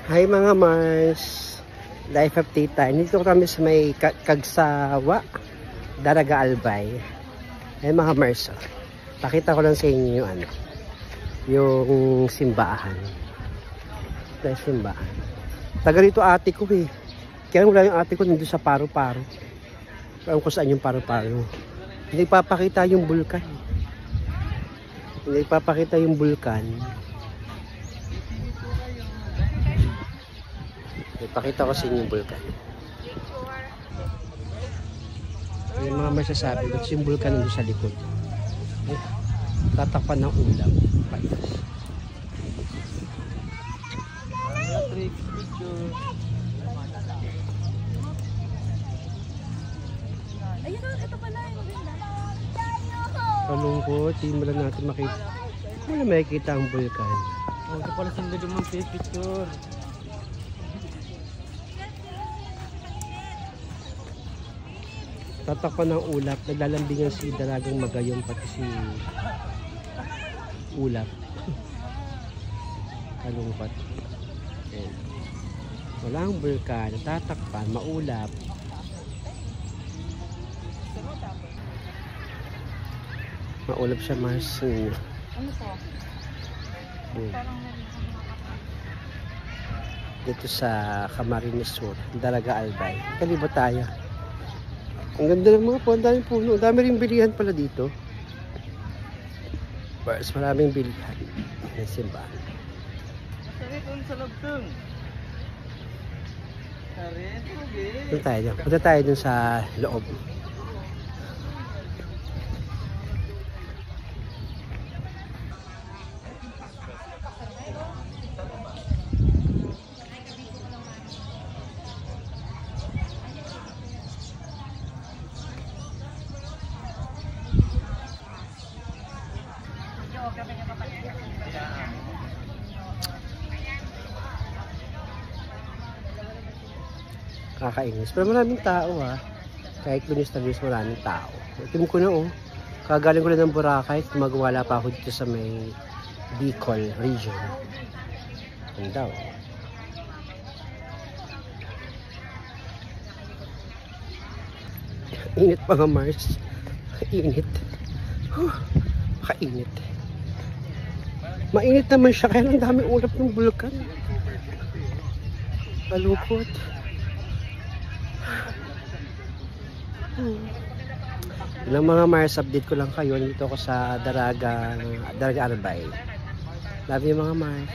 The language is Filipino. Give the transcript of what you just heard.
Hi mga Mars, life update tayo. Dito kami sa may Kagsawa, Daraga Albay. Ay mga Mars, pakita ko lang sa inyo yung yung simbahan. Ito yung simbahan. Taga rito ate ko eh. Kaya wala yung ate ko nandun sa Paro-Paro. Alam ko saan yung Paro-Paro. Hindi papakita yung bulkan. Hindi papakita yung bulkan. Ipakita ko sa inyo yung bulkan. Yung mga masasabi, ito yung bulkan nandun sa likod. Tatakpan ng ulam. Paitas. Ayun, ito pala yung maganda. Kalungkot, hindi mo lang natin makita. Wala makikita ang bulkan. Ito pala sa video mong picture. Tatakpan ng ulap, naglalambingan si Dalagang Magayong pati si ulap. Kalungkot. Ayan. Wala ang bulkan, tatakpan, maulap. Maulap siya, Mars. Ano to? Dito sa Camarines Sur, Daraga Albay. Kalibo tayo. Ang ganda ng mga puno, ang daming puno. Ang dami rin bilihan pala dito. Mas maraming bilihan. May simbahan. Sabi kung sa lagtong. Punta tayo dun. Punta tayo dun sa loob. Kakainis. Pero maraming tao ha. Kahit lunis na lunis, maraming tao. Itim ko na oh. Kagaling ko na ng Boracay. Magwala pa ako dito sa may Bicol region. Ang daw. Init mga Mars. Init. Kainit. Mainit naman siya. Kaya ang dami ulap ng bulkan. Kalungkot. Ilang mga Mars, update ko lang kayo. Dito ako sa Daraga Albay. Love you mga Mars.